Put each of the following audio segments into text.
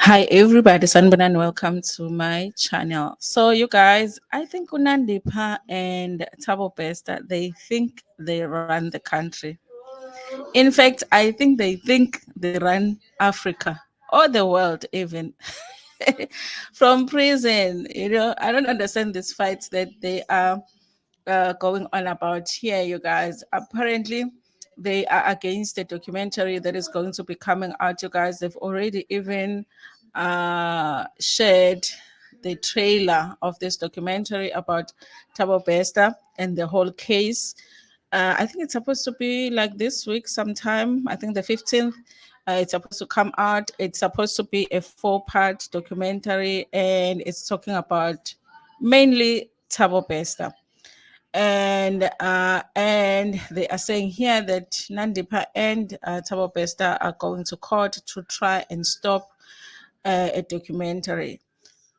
Hi everybody, Sanbana, and welcome to my channel. So you guys, I think Nandipha and Thabo Bester, they think they run the country. In fact, I think they think they run Africa or the world even. From prison, I don't understand these fights that they are going on about here, you guys. Apparently, they are against the documentary that is going to be coming out, you guys. They've already even shared the trailer of this documentary about Thabo Bester and the whole case. I think it's supposed to be like this week sometime. I think the 15th. It's supposed to come out. It's supposed to be a four-part documentary, and it's talking about mainly Thabo Bester, and they are saying here that Nandipha and Thabo Bester are going to court to try and stop a documentary.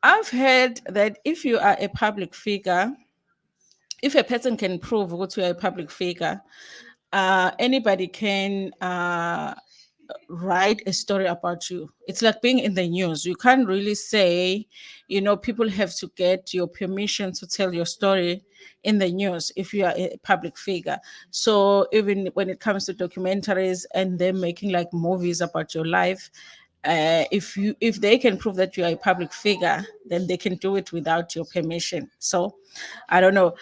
I've heard that if you are a public figure, if a person can prove that you are a public figure, anybody can write a story about you. It's like being in the news. You can't really say, people have to get your permission to tell your story in the news if you are a public figure. So even when it comes to documentaries and them making like movies about your life, if they can prove that you are a public figure, then they can do it without your permission. So I don't know.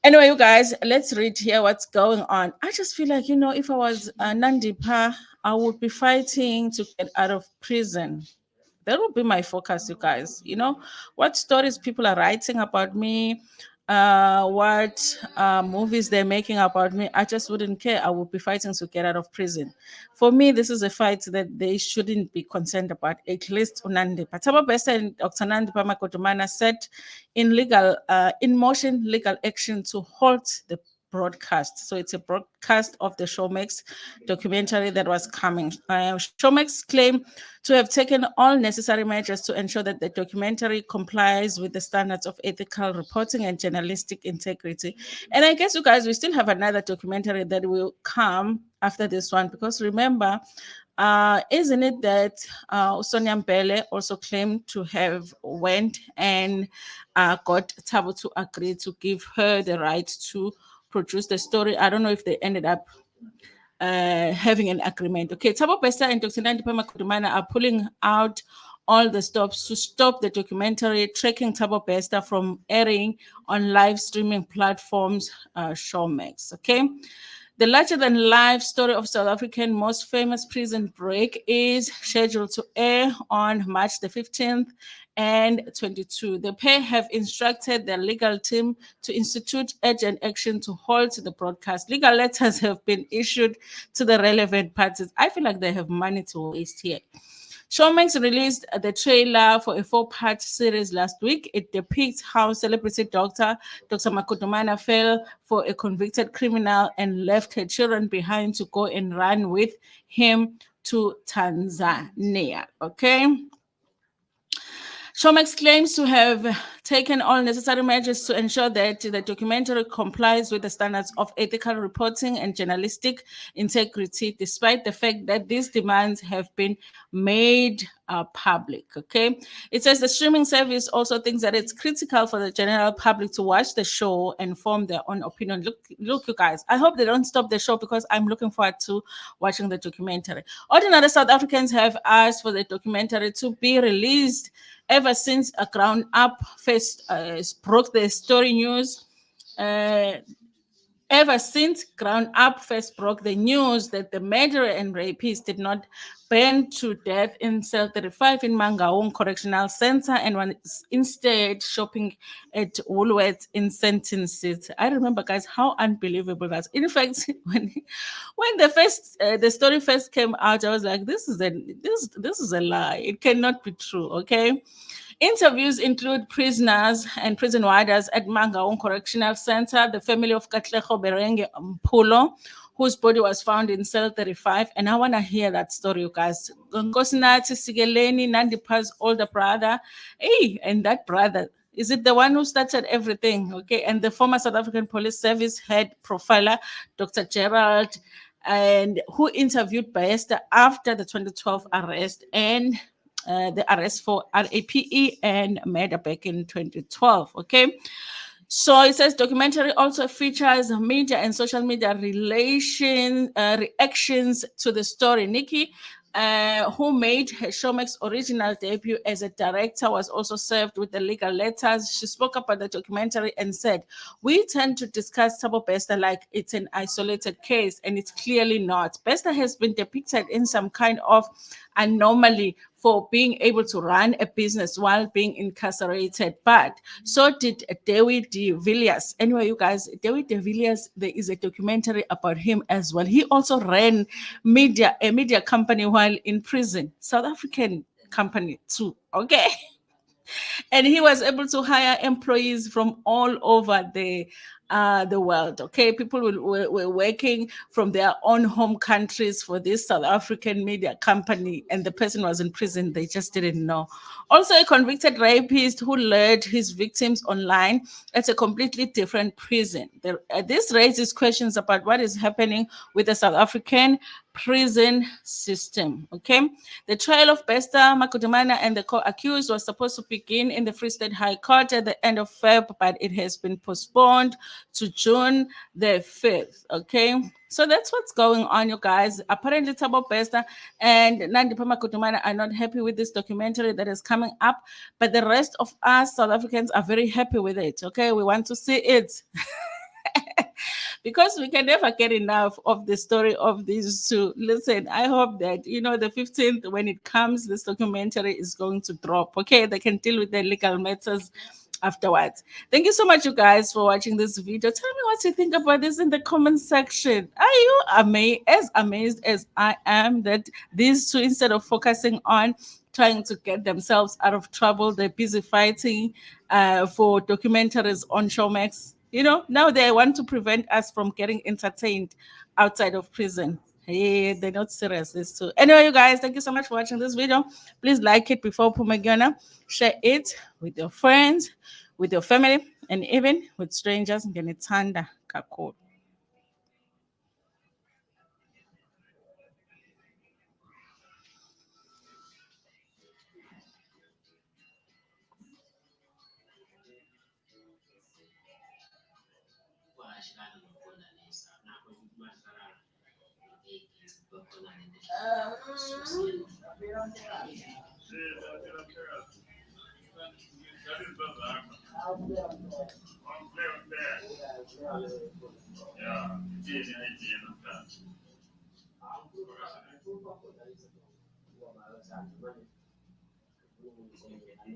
Anyway, you guys, let's read here what's going on. I just feel like, if I was Nandipha, I would be fighting to get out of prison. That would be my focus, you guys. What stories people are writing about me, what movies they're making about me. I just wouldn't care. I would be fighting to get out of prison. For me, this is a fight that they shouldn't be concerned about, at least Unandi. Thabo Bester and Dr. Nandipha Magudumana set in motion legal action to halt the broadcast. So it's a broadcast of the Showmax documentary that was coming. Showmax claimed to have taken all necessary measures to ensure that the documentary complies with the standards of ethical reporting and journalistic integrity. And I guess, you guys, we still have another documentary that will come after this one, because remember, isn't it that Sonia Mbele also claimed to have went and got Thabo to agree to give her the right to produce the story? I don't know if they ended up having an agreement. Okay, Thabo Bester and Dr. Nandipha Magudumana are pulling out all the stops to stop the documentary tracking Thabo Bester from airing on live streaming platforms, Showmax. Okay. The larger than life story of South African most famous prison break is scheduled to air on March the 15th and 22. The pair have instructed their legal team to institute urgent action to halt the broadcast. Legal letters have been issued to the relevant parties. I feel like they have money to waste here. Showmax released the trailer for a four-part series last week. It depicts how celebrity Dr. Makudumana fell for a convicted criminal and left her children behind to go and run with him to Tanzania. Okay. Showmax claims to have taken all necessary measures to ensure that the documentary complies with the standards of ethical reporting and journalistic integrity, despite the fact that these demands have been made public. Okay, it says the streaming service also thinks that it's critical for the general public to watch the show and form their own opinion. Look, you guys. I hope they don't stop the show, because I'm looking forward to watching the documentary. Ordinary South Africans have asked for the documentary to be released ever since a Ground Up first broke the story news. Uh, Ever since Ground Up first broke the news that the murderer and rapist did not burn to death in cell 35 in Mangaung Correctional Center and was instead shopping at Woolworths in Sentences. I remember, guys, how unbelievable that. In fact, when the story first came out, I was like, this is a lie. It cannot be true. Okay. Interviews include prisoners and prison warders at Mangaung Correctional Center, the family of Katlego Berenge Mpulo, whose body was found in cell 35. And I want to hear that story, you guys. Nkosinathi Sigeleni, Nandipha's older brother. Hey, and that brother, is it the one who started everything? Okay. And the former South African Police Service head profiler, Dr. Gerald, and who interviewed Bester after the 2012 arrest, and the arrest for RAPE and murder back in 2012. Okay. So it says documentary also features media and social media reactions to the story. Nikki, who made her Showmax original debut as a director, was also served with the legal letters. She spoke about the documentary and said, "We tend to discuss Thabo Bester like it's an isolated case, and it's clearly not. Bester has been depicted in some kind of anomaly for being able to run a business while being incarcerated. But so did Dewi de Villiers. Anyway, you guys, Dewi de Villiers, there is a documentary about him as well. He also ran a media company while in prison, South African company too. Okay. And he was able to hire employees from all over the world. Okay, people were working from their own home countries for this South African media company, and the person was in prison. They just didn't know. Also, a convicted rapist who lured his victims online at a completely different prison. This raises questions about what is happening with the South African prison system. Okay, the trial of Bester Makudumana and the co-accused was supposed to begin in the Free State High Court at the end of Feb, but it has been postponed to June the 5th. Okay, so that's what's going on, you guys. Apparently, Thabo Bester and Nandipha Magudumana are not happy with this documentary that is coming up, but the rest of us South Africans are very happy with it. Okay, we want to see it. Because we can never get enough of the story of these two. Listen, I hope that, the 15th, when it comes, this documentary is going to drop. Okay, they can deal with the legal matters afterwards. Thank you so much, you guys, for watching this video. Tell me what you think about this in the comment section. Are you amazed as I am that these two, instead of focusing on trying to get themselves out of trouble, they're busy fighting for documentaries on Showmax? Now they want to prevent us from getting entertained outside of prison. Hey, they're not serious, these two. Anyway, you guys, thank you so much for watching this video. Please like it before Pumagana. Share it with your friends, with your family, and even with strangers. Ngenithanda kakhulu.